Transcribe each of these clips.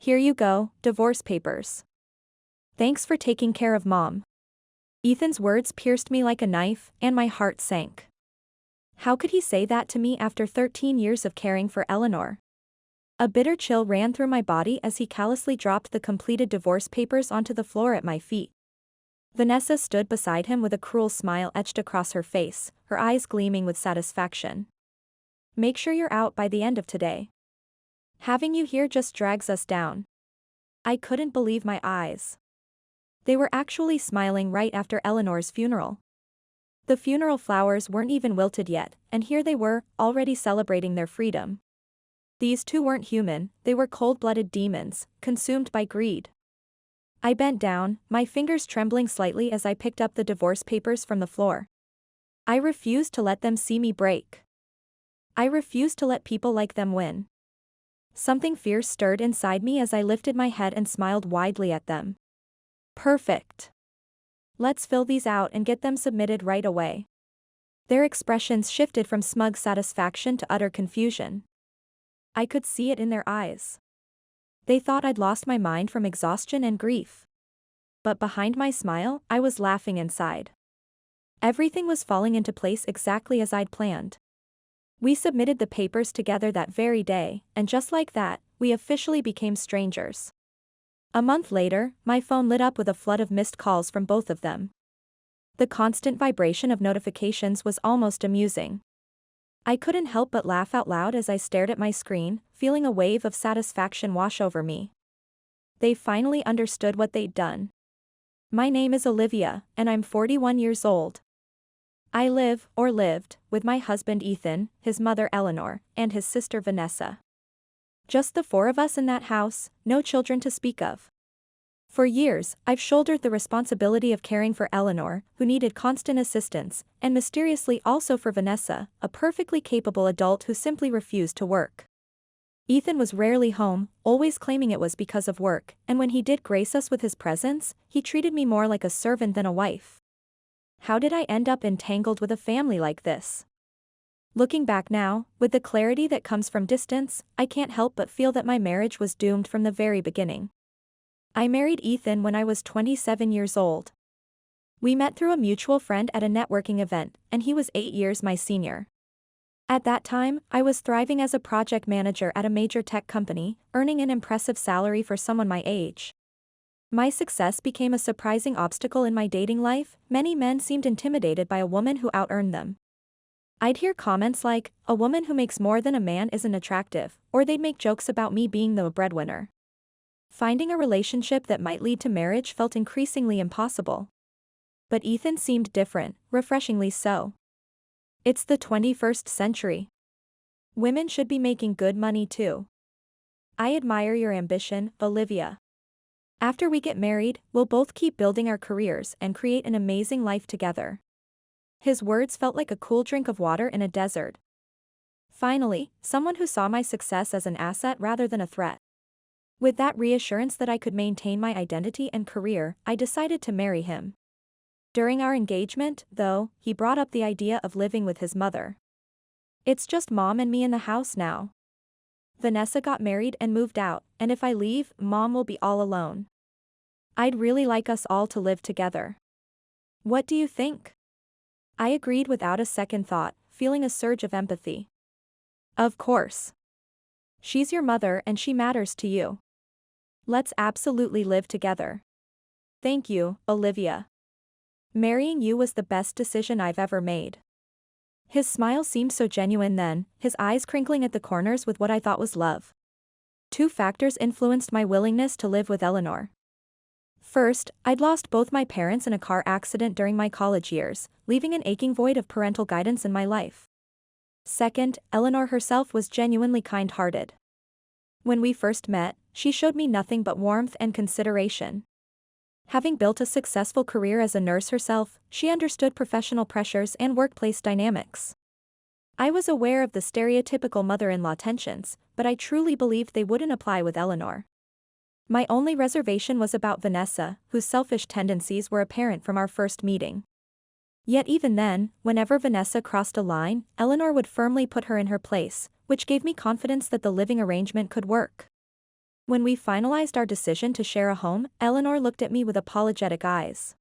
Here you go, divorce papers. Thanks for taking care of Mom. Ethan's words pierced me like a knife, and my heart sank. How could he say that to me after 13 years of caring for Eleanor? A bitter chill ran through my body as he callously dropped the completed divorce papers onto the floor at my feet. Vanessa stood beside him with a cruel smile etched across her face, her eyes gleaming with satisfaction. Make sure you're out by the end of today. Having you here just drags us down. I couldn't believe my eyes. They were actually smiling right after Eleanor's funeral. The funeral flowers weren't even wilted yet, and here they were, already celebrating their freedom. These two weren't human, they were cold-blooded demons, consumed by greed. I bent down, my fingers trembling slightly as I picked up the divorce papers from the floor. I refused to let them see me break. I refused to let people like them win. Something fierce stirred inside me as I lifted my head and smiled widely at them. Perfect. Let's fill these out and get them submitted right away. Their expressions shifted from smug satisfaction to utter confusion. I could see it in their eyes. They thought I'd lost my mind from exhaustion and grief. But behind my smile, I was laughing inside. Everything was falling into place exactly as I'd planned. We submitted the papers together that very day, and just like that, we officially became strangers. A month later, my phone lit up with a flood of missed calls from both of them. The constant vibration of notifications was almost amusing. I couldn't help but laugh out loud as I stared at my screen, feeling a wave of satisfaction wash over me. They finally understood what they'd done. My name is Olivia, and I'm 41 years old. I live, or lived, with my husband Ethan, his mother Eleanor, and his sister Vanessa. Just the four of us in that house, no children to speak of. For years, I've shouldered the responsibility of caring for Eleanor, who needed constant assistance, and mysteriously also for Vanessa, a perfectly capable adult who simply refused to work. Ethan was rarely home, always claiming it was because of work, and when he did grace us with his presence, he treated me more like a servant than a wife. How did I end up entangled with a family like this? Looking back now, with the clarity that comes from distance, I can't help but feel that my marriage was doomed from the very beginning. I married Ethan when I was 27 years old. We met through a mutual friend at a networking event, and he was 8 years my senior. At that time, I was thriving as a project manager at a major tech company, earning an impressive salary for someone my age. My success became a surprising obstacle in my dating life. Many men seemed intimidated by a woman who out-earned them. I'd hear comments like, "A woman who makes more than a man isn't attractive," or they'd make jokes about me being the breadwinner. Finding a relationship that might lead to marriage felt increasingly impossible. But Ethan seemed different, refreshingly so. It's the 21st century. Women should be making good money too. I admire your ambition, Olivia. After we get married, we'll both keep building our careers and create an amazing life together. His words felt like a cool drink of water in a desert. Finally, someone who saw my success as an asset rather than a threat. With that reassurance that I could maintain my identity and career, I decided to marry him. During our engagement, though, he brought up the idea of living with his mother. It's just Mom and me in the house now. Vanessa got married and moved out, and if I leave, Mom will be all alone. I'd really like us all to live together. What do you think? I agreed without a second thought, feeling a surge of empathy. Of course. She's your mother and she matters to you. Let's absolutely live together. Thank you, Olivia. Marrying you was the best decision I've ever made. His smile seemed so genuine then, his eyes crinkling at the corners with what I thought was love. Two factors influenced my willingness to live with Eleanor. First, I'd lost both my parents in a car accident during my college years, leaving an aching void of parental guidance in my life. Second, Eleanor herself was genuinely kind-hearted. When we first met, she showed me nothing but warmth and consideration. Having built a successful career as a nurse herself, she understood professional pressures and workplace dynamics. I was aware of the stereotypical mother-in-law tensions, but I truly believed they wouldn't apply with Eleanor. My only reservation was about Vanessa, whose selfish tendencies were apparent from our first meeting. Yet even then, whenever Vanessa crossed a line, Eleanor would firmly put her in her place, which gave me confidence that the living arrangement could work. When we finalized our decision to share a home, Eleanor looked at me with apologetic eyes.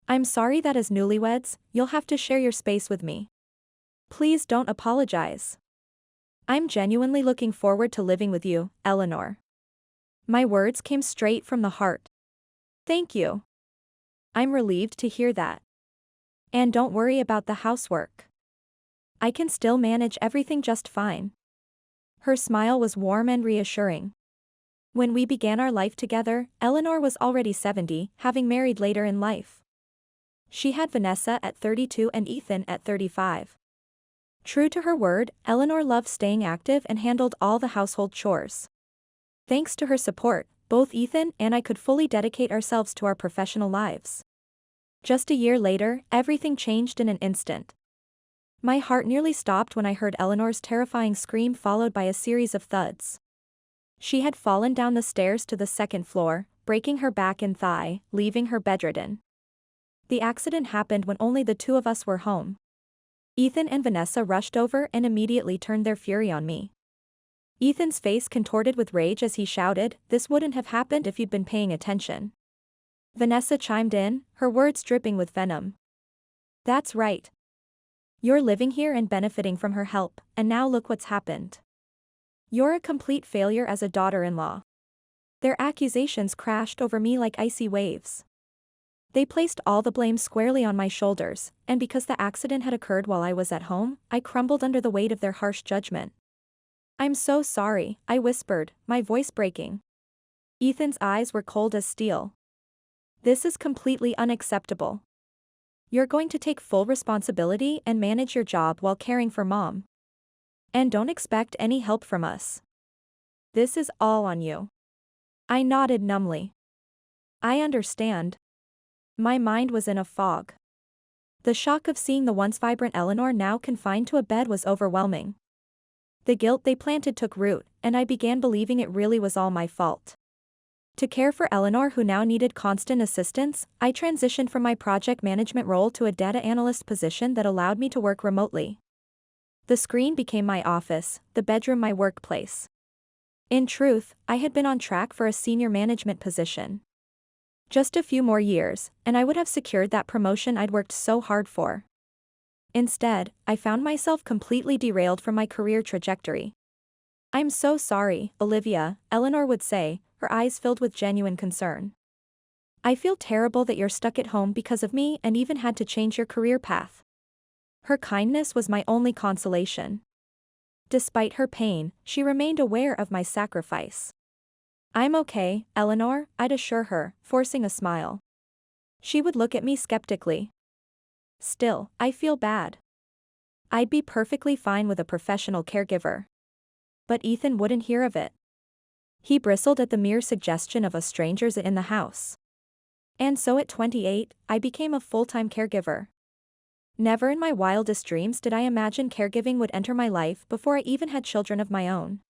I'm sorry that as newlyweds, you'll have to share your space with me. Please don't apologize. I'm genuinely looking forward to living with you, Eleanor. My words came straight from the heart. Thank you. I'm relieved to hear that. And don't worry about the housework. I can still manage everything just fine. Her smile was warm and reassuring. When we began our life together, Eleanor was already 70, having married later in life. She had Vanessa at 32 and Ethan at 35. True to her word, Eleanor loved staying active and handled all the household chores. Thanks to her support, both Ethan and I could fully dedicate ourselves to our professional lives. Just a year later, everything changed in an instant. My heart nearly stopped when I heard Eleanor's terrifying scream followed by a series of thuds. She had fallen down the stairs to the second floor, breaking her back and thigh, leaving her bedridden. The accident happened when only the two of us were home. Ethan and Vanessa rushed over and immediately turned their fury on me. Ethan's face contorted with rage as he shouted, "This wouldn't have happened if you'd been paying attention." Vanessa chimed in, her words dripping with venom. "That's right. You're living here and benefiting from her help, and now look what's happened. You're a complete failure as a daughter-in-law." Their accusations crashed over me like icy waves. They placed all the blame squarely on my shoulders, and because the accident had occurred while I was at home, I crumbled under the weight of their harsh judgment. "I'm so sorry," I whispered, my voice breaking. Ethan's eyes were cold as steel. "This is completely unacceptable. You're going to take full responsibility and manage your job while caring for Mom. And don't expect any help from us. This is all on you." I nodded numbly. I understand. My mind was in a fog. The shock of seeing the once vibrant Eleanor now confined to a bed was overwhelming. The guilt they planted took root, and I began believing it really was all my fault. To care for Eleanor, who now needed constant assistance, I transitioned from my project management role to a data analyst position that allowed me to work remotely. The screen became my office, the bedroom my workplace. In truth, I had been on track for a senior management position. Just a few more years, and I would have secured that promotion I'd worked so hard for. Instead, I found myself completely derailed from my career trajectory. "I'm so sorry, Olivia," Eleanor would say, her eyes filled with genuine concern. "I feel terrible that you're stuck at home because of me and even had to change your career path." Her kindness was my only consolation. Despite her pain, she remained aware of my sacrifice. "I'm okay, Eleanor," I'd assure her, forcing a smile. She would look at me skeptically. "Still, I feel bad. I'd be perfectly fine with a professional caregiver." But Ethan wouldn't hear of it. He bristled at the mere suggestion of a stranger in the house. And so at 28, I became a full-time caregiver. Never in my wildest dreams did I imagine caregiving would enter my life before I even had children of my own.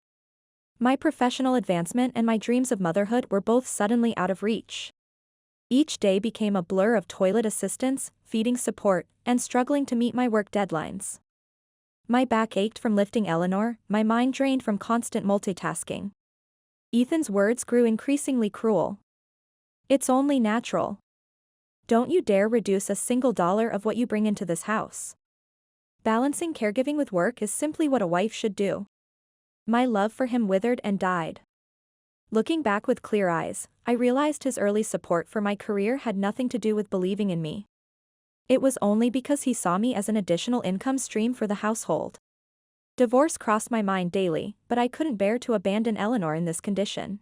My professional advancement and my dreams of motherhood were both suddenly out of reach. Each day became a blur of toilet assistance, feeding support, and struggling to meet my work deadlines. My back ached from lifting Eleanor, my mind drained from constant multitasking. Ethan's words grew increasingly cruel. "It's only natural. Don't you dare reduce a single dollar of what you bring into this house. Balancing caregiving with work is simply what a wife should do." My love for him withered and died. Looking back with clear eyes, I realized his early support for my career had nothing to do with believing in me. It was only because he saw me as an additional income stream for the household. Divorce crossed my mind daily, but I couldn't bear to abandon Eleanor in this condition.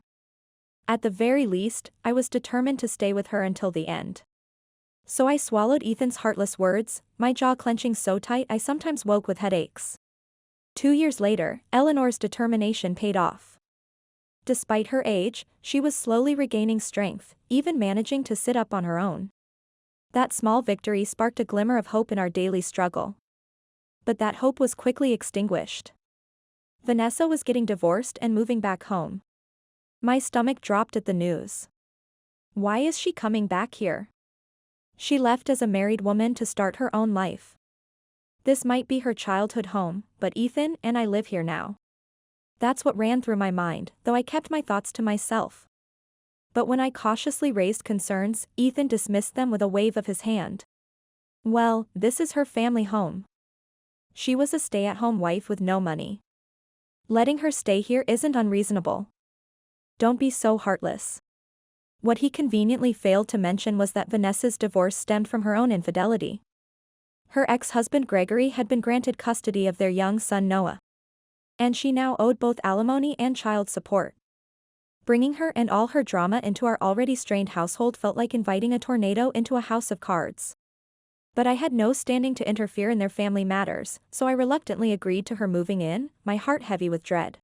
At the very least, I was determined to stay with her until the end. So I swallowed Ethan's heartless words, my jaw clenching so tight I sometimes woke with headaches. 2 years later, Eleanor's determination paid off. Despite her age, she was slowly regaining strength, even managing to sit up on her own. That small victory sparked a glimmer of hope in our daily struggle. But that hope was quickly extinguished. Vanessa was getting divorced and moving back home. My stomach dropped at the news. Why is she coming back here? She left as a married woman to start her own life. This might be her childhood home, but Ethan and I live here now. That's what ran through my mind, though I kept my thoughts to myself. But when I cautiously raised concerns, Ethan dismissed them with a wave of his hand. Well, this is her family home. She was a stay-at-home wife with no money. Letting her stay here isn't unreasonable. Don't be so heartless. What he conveniently failed to mention was that Vanessa's divorce stemmed from her own infidelity. Her ex-husband Gregory had been granted custody of their young son Noah. And she now owed both alimony and child support. Bringing her and all her drama into our already strained household felt like inviting a tornado into a house of cards. But I had no standing to interfere in their family matters, so I reluctantly agreed to her moving in, my heart heavy with dread.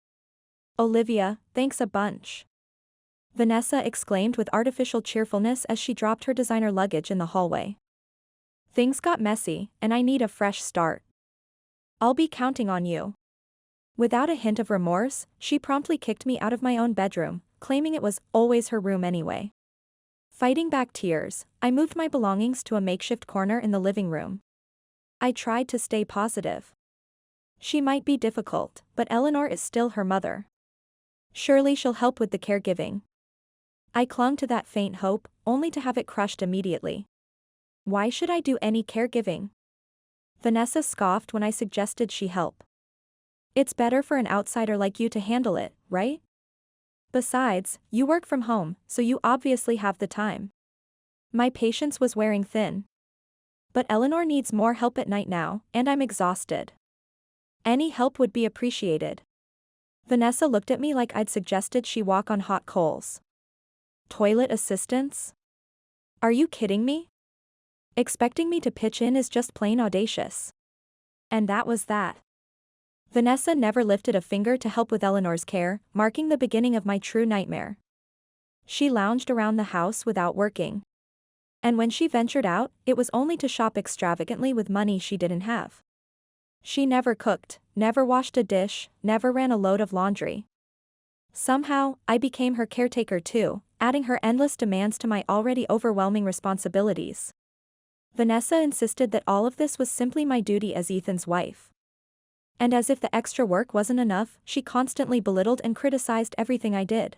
Olivia, thanks a bunch. Vanessa exclaimed with artificial cheerfulness as she dropped her designer luggage in the hallway. Things got messy, and I need a fresh start. I'll be counting on you. Without a hint of remorse, she promptly kicked me out of my own bedroom, claiming it was always her room anyway. Fighting back tears, I moved my belongings to a makeshift corner in the living room. I tried to stay positive. She might be difficult, but Eleanor is still her mother. Surely she'll help with the caregiving. I clung to that faint hope, only to have it crushed immediately. Why should I do any caregiving? Vanessa scoffed when I suggested she help. It's better for an outsider like you to handle it, right? Besides, you work from home, so you obviously have the time. My patience was wearing thin. But Eleanor needs more help at night now, and I'm exhausted. Any help would be appreciated. Vanessa looked at me like I'd suggested she walk on hot coals. Toilet assistance? Are you kidding me? Expecting me to pitch in is just plain audacious. And that was that. Vanessa never lifted a finger to help with Eleanor's care, marking the beginning of my true nightmare. She lounged around the house without working. And when she ventured out, it was only to shop extravagantly with money she didn't have. She never cooked, never washed a dish, never ran a load of laundry. Somehow, I became her caretaker too, adding her endless demands to my already overwhelming responsibilities. Vanessa insisted that all of this was simply my duty as Ethan's wife. And as if the extra work wasn't enough, she constantly belittled and criticized everything I did.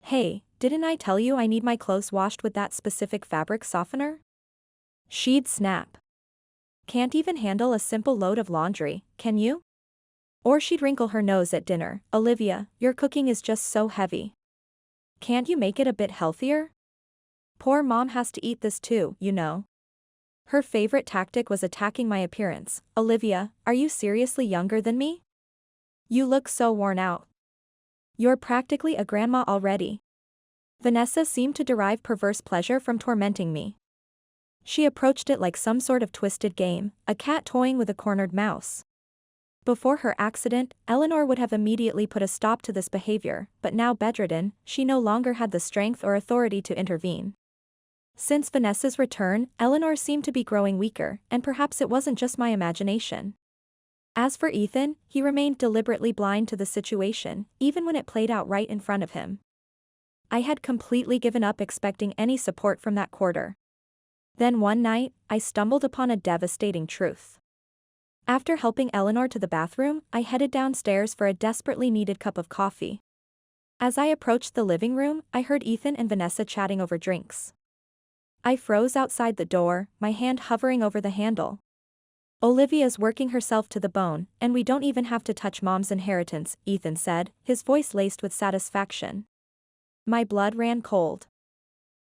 Hey, didn't I tell you I need my clothes washed with that specific fabric softener? She'd snap. Can't even handle a simple load of laundry, can you? Or she'd wrinkle her nose at dinner. Olivia, your cooking is just so heavy. Can't you make it a bit healthier? Poor mom has to eat this too, you know. Her favorite tactic was attacking my appearance. Olivia, are you seriously younger than me? You look so worn out. You're practically a grandma already. Vanessa seemed to derive perverse pleasure from tormenting me. She approached it like some sort of twisted game, a cat toying with a cornered mouse. Before her accident, Eleanor would have immediately put a stop to this behavior, but now bedridden, she no longer had the strength or authority to intervene. Since Vanessa's return, Eleanor seemed to be growing weaker, and perhaps it wasn't just my imagination. As for Ethan, he remained deliberately blind to the situation, even when it played out right in front of him. I had completely given up expecting any support from that quarter. Then one night, I stumbled upon a devastating truth. After helping Eleanor to the bathroom, I headed downstairs for a desperately needed cup of coffee. As I approached the living room, I heard Ethan and Vanessa chatting over drinks. I froze outside the door, my hand hovering over the handle. Olivia's working herself to the bone, and we don't even have to touch mom's inheritance, Ethan said, his voice laced with satisfaction. My blood ran cold.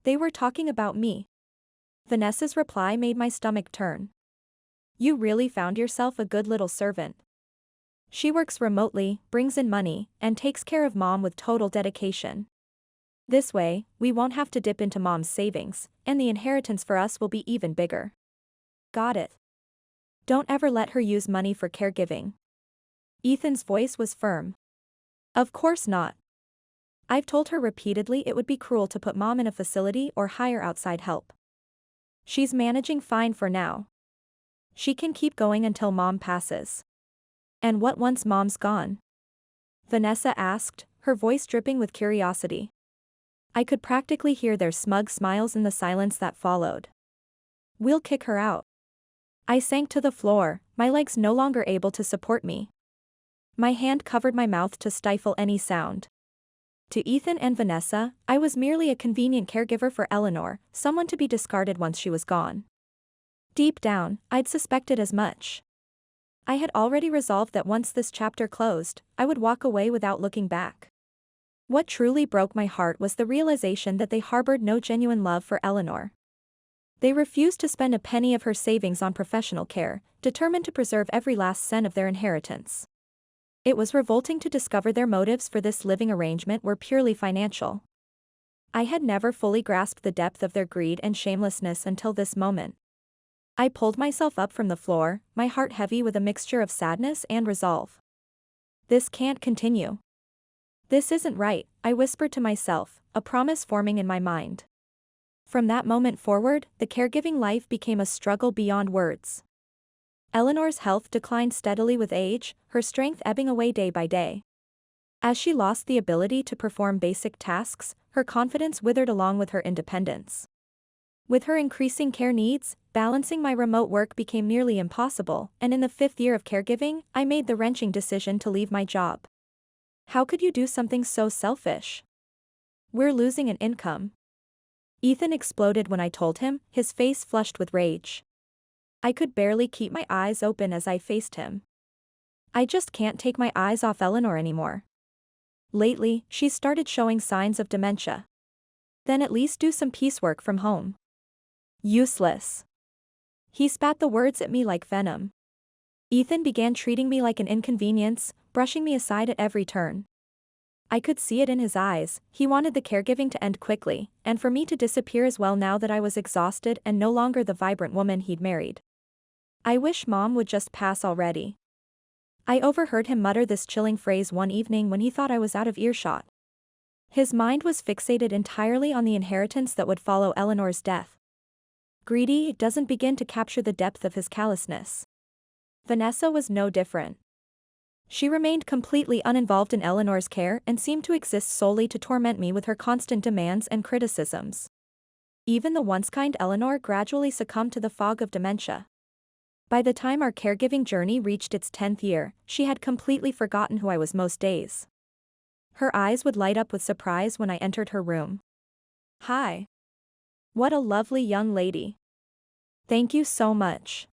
They were talking about me. Vanessa's reply made my stomach turn. You really found yourself a good little servant. She works remotely, brings in money, and takes care of mom with total dedication. This way, we won't have to dip into mom's savings, and the inheritance for us will be even bigger. Got it. Don't ever let her use money for caregiving. Ethan's voice was firm. Of course not. I've told her repeatedly it would be cruel to put mom in a facility or hire outside help. She's managing fine for now. She can keep going until mom passes. And what once mom's gone? Vanessa asked, her voice dripping with curiosity. I could practically hear their smug smiles in the silence that followed. We'll kick her out. I sank to the floor, my legs no longer able to support me. My hand covered my mouth to stifle any sound. To Ethan and Vanessa, I was merely a convenient caregiver for Eleanor, someone to be discarded once she was gone. Deep down, I'd suspected as much. I had already resolved that once this chapter closed, I would walk away without looking back. What truly broke my heart was the realization that they harbored no genuine love for Eleanor. They refused to spend a penny of her savings on professional care, determined to preserve every last cent of their inheritance. It was revolting to discover their motives for this living arrangement were purely financial. I had never fully grasped the depth of their greed and shamelessness until this moment. I pulled myself up from the floor, my heart heavy with a mixture of sadness and resolve. This can't continue. This isn't right, I whispered to myself, a promise forming in my mind. From that moment forward, the caregiving life became a struggle beyond words. Eleanor's health declined steadily with age, her strength ebbing away day by day. As she lost the ability to perform basic tasks, her confidence withered along with her independence. With her increasing care needs, balancing my remote work became nearly impossible, and in the 5th year of caregiving, I made the wrenching decision to leave my job. How could you do something so selfish? We're losing an income. Ethan exploded when I told him, his face flushed with rage. I could barely keep my eyes open as I faced him. I just can't take my eyes off Eleanor anymore. Lately, she's started showing signs of dementia. Then at least do some piecework from home. Useless. He spat the words at me like venom. Ethan began treating me like an inconvenience, brushing me aside at every turn. I could see it in his eyes, he wanted the caregiving to end quickly, and for me to disappear as well now that I was exhausted and no longer the vibrant woman he'd married. I wish Mom would just pass already. I overheard him mutter this chilling phrase one evening when he thought I was out of earshot. His mind was fixated entirely on the inheritance that would follow Eleanor's death. Greedy doesn't begin to capture the depth of his callousness. Vanessa was no different. She remained completely uninvolved in Eleanor's care and seemed to exist solely to torment me with her constant demands and criticisms. Even the once kind Eleanor gradually succumbed to the fog of dementia. By the time our caregiving journey reached its 10th year, she had completely forgotten who I was most days. Her eyes would light up with surprise when I entered her room. "Hi. What a lovely young lady. Thank you so much."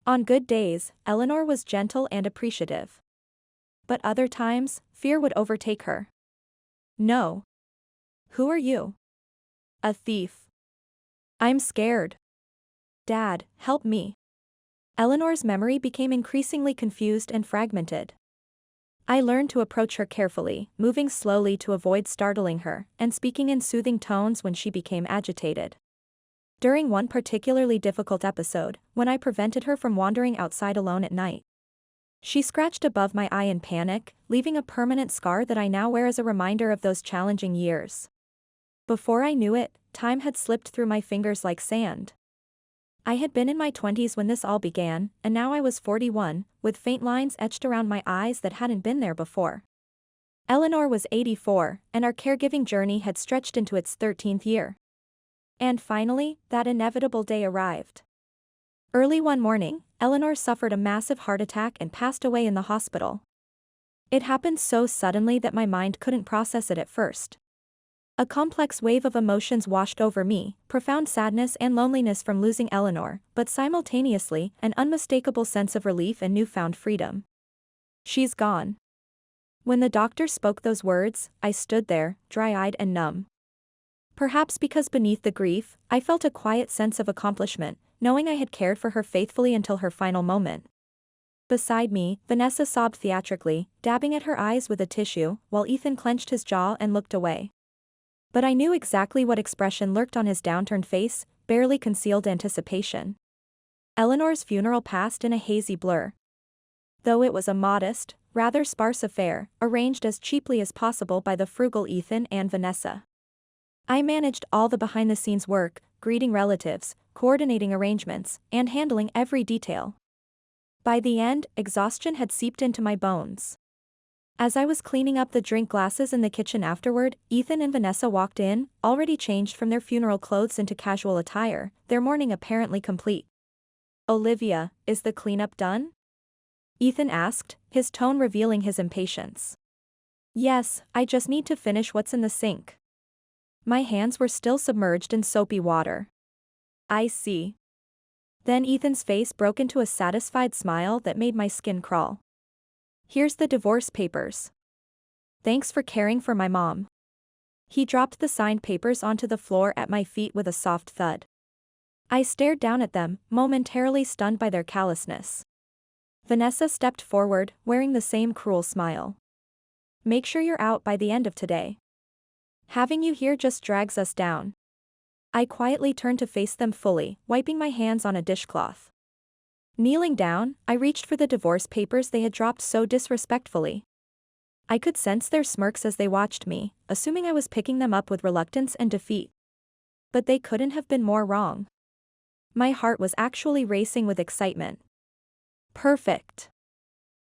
On good days, Eleanor was gentle and appreciative. But other times, fear would overtake her. "No. Who are you?" "A thief." "I'm scared. Dad, help me." Eleanor's memory became increasingly confused and fragmented. I learned to approach her carefully, moving slowly to avoid startling her, and speaking in soothing tones when she became agitated. During one particularly difficult episode, when I prevented her from wandering outside alone at night, she scratched above my eye in panic, leaving a permanent scar that I now wear as a reminder of those challenging years. Before I knew it, time had slipped through my fingers like sand. I had been in my 20s when this all began, and now I was 41, with faint lines etched around my eyes that hadn't been there before. Eleanor was 84, and our caregiving journey had stretched into its 13th year. And finally, that inevitable day arrived. Early one morning, Eleanor suffered a massive heart attack and passed away in the hospital. It happened so suddenly that my mind couldn't process it at first. A complex wave of emotions washed over me, profound sadness and loneliness from losing Eleanor, but simultaneously, an unmistakable sense of relief and newfound freedom. "She's gone." When the doctor spoke those words, I stood there, dry-eyed and numb. Perhaps because beneath the grief, I felt a quiet sense of accomplishment, knowing I had cared for her faithfully until her final moment. Beside me, Vanessa sobbed theatrically, dabbing at her eyes with a tissue, while Ethan clenched his jaw and looked away. But I knew exactly what expression lurked on his downturned face, barely concealed anticipation. Eleanor's funeral passed in a hazy blur. Though it was a modest, rather sparse affair, arranged as cheaply as possible by the frugal Ethan and Vanessa. I managed all the behind-the-scenes work, greeting relatives, coordinating arrangements, and handling every detail. By the end, exhaustion had seeped into my bones. As I was cleaning up the drink glasses in the kitchen afterward, Ethan and Vanessa walked in, already changed from their funeral clothes into casual attire, their mourning apparently complete. "Olivia, is the cleanup done?" Ethan asked, his tone revealing his impatience. Yes, I just need to finish what's in the sink. My hands were still submerged in soapy water. I see. Then Ethan's face broke into a satisfied smile that made my skin crawl. Here's the divorce papers. Thanks for caring for my mom. He dropped the signed papers onto the floor at my feet with a soft thud. I stared down at them, momentarily stunned by their callousness. Vanessa stepped forward, wearing the same cruel smile. Make sure you're out by the end of today. Having you here just drags us down. I quietly turned to face them fully, wiping my hands on a dishcloth. Kneeling down, I reached for the divorce papers they had dropped so disrespectfully. I could sense their smirks as they watched me, assuming I was picking them up with reluctance and defeat. But they couldn't have been more wrong. My heart was actually racing with excitement. Perfect.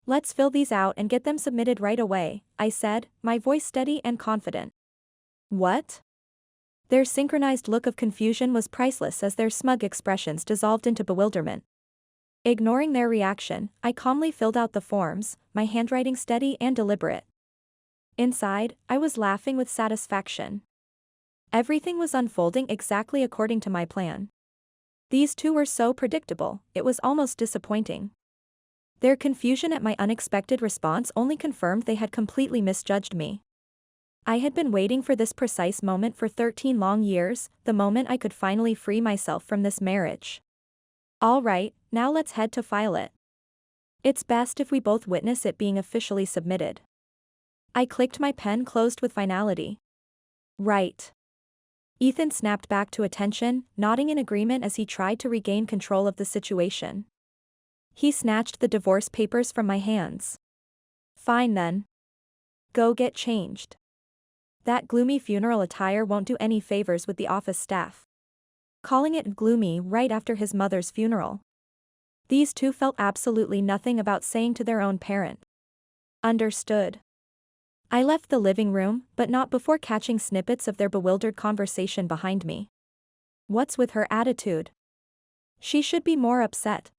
Let's fill these out and get them submitted right away, I said, my voice steady and confident. What? Their synchronized look of confusion was priceless as their smug expressions dissolved into bewilderment. Ignoring their reaction, I calmly filled out the forms, my handwriting steady and deliberate. Inside, I was laughing with satisfaction. Everything was unfolding exactly according to my plan. These two were so predictable, it was almost disappointing. Their confusion at my unexpected response only confirmed they had completely misjudged me. I had been waiting for this precise moment for 13 long years, the moment I could finally free myself from this marriage. All right, now let's head to file it. It's best if we both witness it being officially submitted. I clicked my pen closed with finality. Right. Ethan snapped back to attention, nodding in agreement as he tried to regain control of the situation. He snatched the divorce papers from my hands. Fine then. Go get changed. That gloomy funeral attire won't do any favors with the office staff. Calling it gloomy right after his mother's funeral. These two felt absolutely nothing about saying to their own parent. Understood. I left the living room, but not before catching snippets of their bewildered conversation behind me. What's with her attitude? She should be more upset.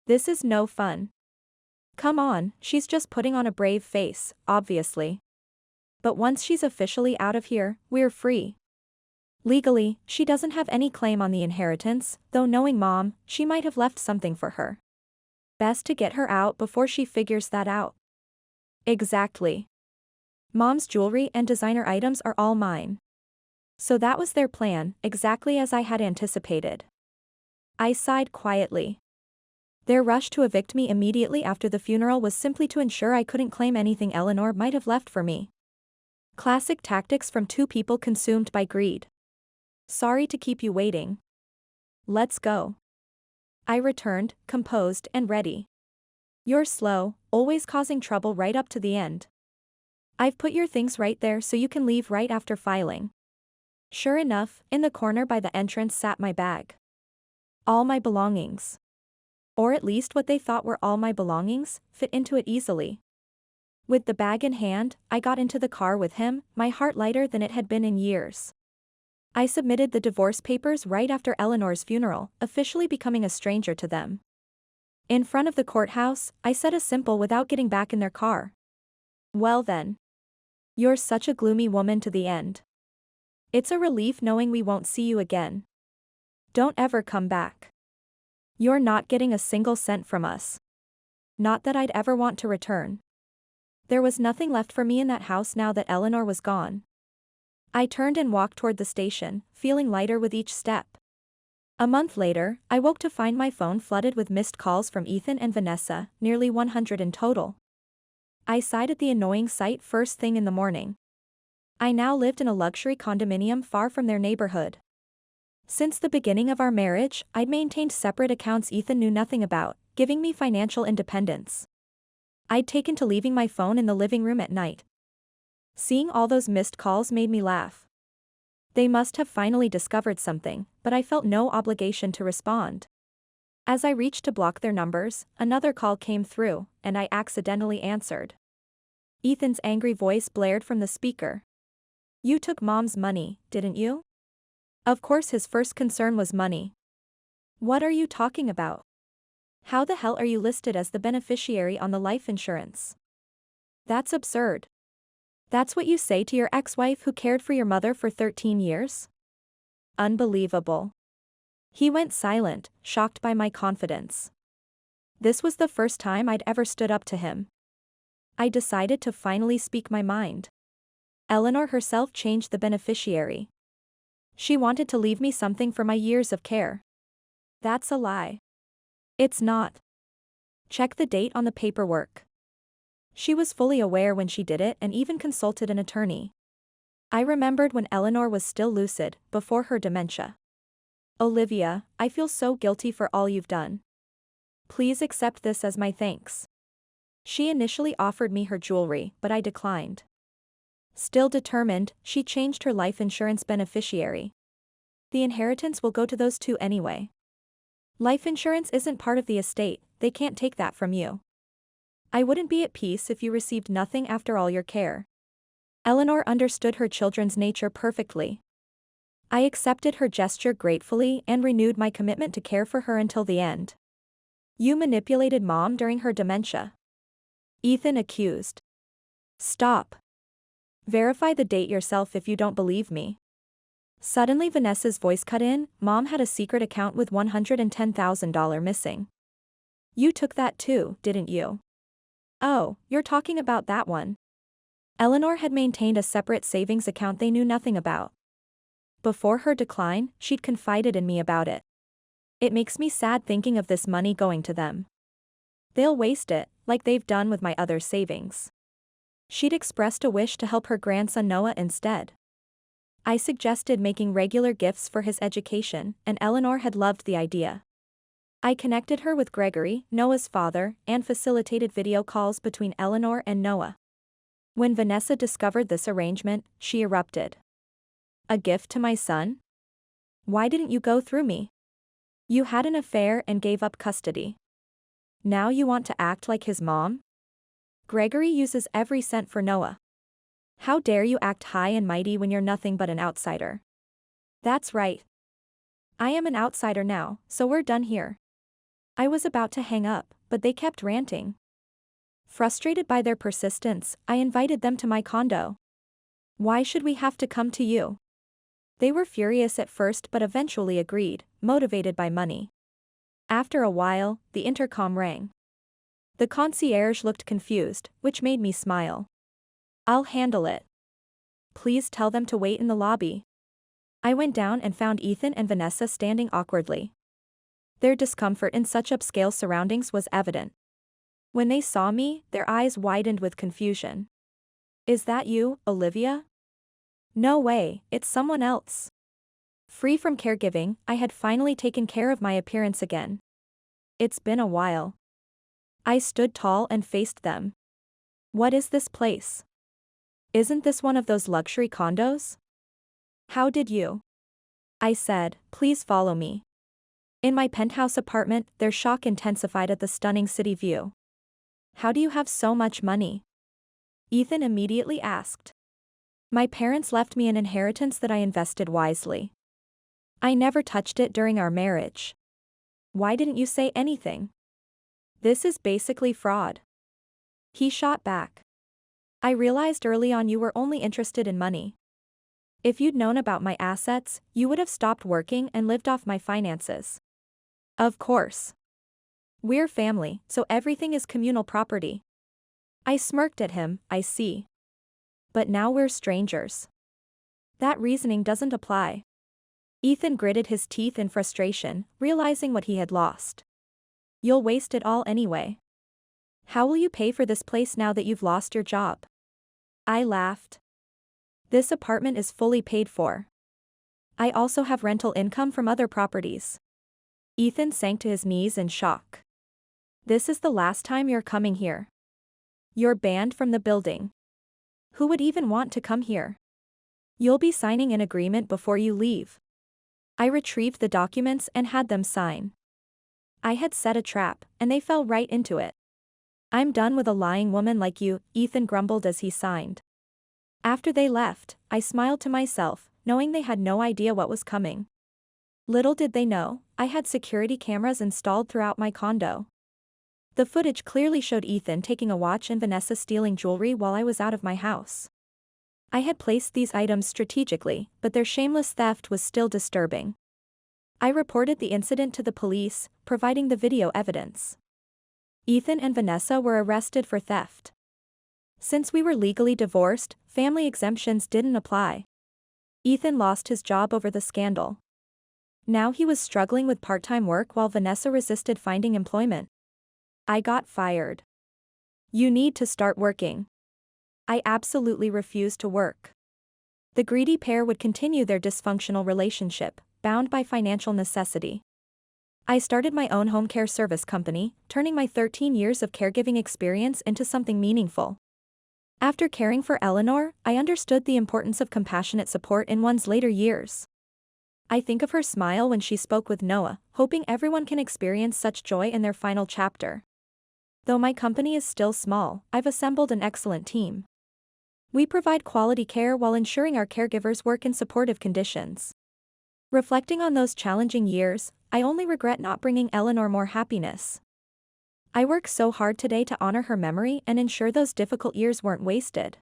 This is no fun. Come on, she's just putting on a brave face, obviously. But once she's officially out of here, we're free. Legally, she doesn't have any claim on the inheritance, though knowing Mom, she might have left something for her. Best to get her out before she figures that out. Exactly. Mom's jewelry and designer items are all mine. So that was their plan, exactly as I had anticipated. I sighed quietly. Their rush to evict me immediately after the funeral was simply to ensure I couldn't claim anything Eleanor might have left for me. Classic tactics from two people consumed by greed. Sorry to keep you waiting. Let's go. I returned, composed and ready. You're slow, always causing trouble right up to the end. I've put your things right there so you can leave right after filing. Sure enough, in the corner by the entrance sat my bag. All my belongings. Or at least what they thought were all my belongings, fit into it easily. With the bag in hand, I got into the car with him, my heart lighter than it had been in years. I submitted the divorce papers right after Eleanor's funeral, officially becoming a stranger to them. In front of the courthouse, I said a simple without getting back in their car. Well then. You're such a gloomy woman to the end. It's a relief knowing we won't see you again. Don't ever come back. You're not getting a single cent from us. Not that I'd ever want to return. There was nothing left for me in that house now that Eleanor was gone. I turned and walked toward the station, feeling lighter with each step. A month later, I woke to find my phone flooded with missed calls from Ethan and Vanessa, nearly 100 in total. I sighed at the annoying sight first thing in the morning. I now lived in a luxury condominium far from their neighborhood. Since the beginning of our marriage, I'd maintained separate accounts Ethan knew nothing about, giving me financial independence. I'd taken to leaving my phone in the living room at night. Seeing all those missed calls made me laugh. They must have finally discovered something, but I felt no obligation to respond. As I reached to block their numbers, another call came through, and I accidentally answered. Ethan's angry voice blared from the speaker. You took Mom's money, didn't you? Of course his first concern was money. What are you talking about? How the hell are you listed as the beneficiary on the life insurance? That's absurd. That's what you say to your ex-wife who cared for your mother for 13 years? Unbelievable. He went silent, shocked by my confidence. This was the first time I'd ever stood up to him. I decided to finally speak my mind. Eleanor herself changed the beneficiary. She wanted to leave me something for my years of care. That's a lie. It's not. Check the date on the paperwork. She was fully aware when she did it and even consulted an attorney. I remembered when Eleanor was still lucid, before her dementia. Olivia, I feel so guilty for all you've done. Please accept this as my thanks. She initially offered me her jewelry, but I declined. Still determined, she changed her life insurance beneficiary. The inheritance will go to those two anyway. Life insurance isn't part of the estate, they can't take that from you. I wouldn't be at peace if you received nothing after all your care. Eleanor understood her children's nature perfectly. I accepted her gesture gratefully and renewed my commitment to care for her until the end. You manipulated Mom during her dementia. Ethan accused. Stop. Verify the date yourself if you don't believe me. Suddenly Vanessa's voice cut in. Mom had a secret account with $110,000 missing. You took that too, didn't you? Oh, you're talking about that one. Eleanor had maintained a separate savings account they knew nothing about. Before her decline, she'd confided in me about it. It makes me sad thinking of this money going to them. They'll waste it, like they've done with my other savings. She'd expressed a wish to help her grandson Noah instead. I suggested making regular gifts for his education, and Eleanor had loved the idea. I connected her with Gregory, Noah's father, and facilitated video calls between Eleanor and Noah. When Vanessa discovered this arrangement, she erupted. A gift to my son? Why didn't you go through me? You had an affair and gave up custody. Now you want to act like his mom? Gregory uses every cent for Noah. How dare you act high and mighty when you're nothing but an outsider? That's right. I am an outsider now, so we're done here. I was about to hang up, but they kept ranting. Frustrated by their persistence, I invited them to my condo. Why should we have to come to you? They were furious at first but eventually agreed, motivated by money. After a while, the intercom rang. The concierge looked confused, which made me smile. I'll handle it. Please tell them to wait in the lobby. I went down and found Ethan and Vanessa standing awkwardly. Their discomfort in such upscale surroundings was evident. When they saw me, their eyes widened with confusion. Is that you, Olivia? No way, it's someone else. Free from caregiving, I had finally taken care of my appearance again. It's been a while. I stood tall and faced them. What is this place? Isn't this one of those luxury condos? How did you? I said, please follow me. In my penthouse apartment, their shock intensified at the stunning city view. How do you have so much money? Ethan immediately asked. My parents left me an inheritance that I invested wisely. I never touched it during our marriage. Why didn't you say anything? This is basically fraud. He shot back. I realized early on you were only interested in money. If you'd known about my assets, you would have stopped working and lived off my finances. Of course. We're family, so everything is communal property. I smirked at him. I see. But now we're strangers. That reasoning doesn't apply. Ethan gritted his teeth in frustration, realizing what he had lost. You'll waste it all anyway. How will you pay for this place now that you've lost your job? I laughed. This apartment is fully paid for. I also have rental income from other properties. Ethan sank to his knees in shock. This is the last time you're coming here. You're banned from the building. Who would even want to come here? You'll be signing an agreement before you leave. I retrieved the documents and had them sign. I had set a trap, and they fell right into it. I'm done with a lying woman like you, Ethan grumbled as he signed. After they left, I smiled to myself, knowing they had no idea what was coming. Little did they know, I had security cameras installed throughout my condo. The footage clearly showed Ethan taking a watch and Vanessa stealing jewelry while I was out of my house. I had placed these items strategically, but their shameless theft was still disturbing. I reported the incident to the police, providing the video evidence. Ethan and Vanessa were arrested for theft. Since we were legally divorced, family exemptions didn't apply. Ethan lost his job over the scandal. Now he was struggling with part-time work while Vanessa resisted finding employment. I got fired. You need to start working. I absolutely refused to work. The greedy pair would continue their dysfunctional relationship, bound by financial necessity. I started my own home care service company, turning my 13 years of caregiving experience into something meaningful. After caring for Eleanor, I understood the importance of compassionate support in one's later years. I think of her smile when she spoke with Noah, hoping everyone can experience such joy in their final chapter. Though my company is still small, I've assembled an excellent team. We provide quality care while ensuring our caregivers work in supportive conditions. Reflecting on those challenging years, I only regret not bringing Eleanor more happiness. I work so hard today to honor her memory and ensure those difficult years weren't wasted.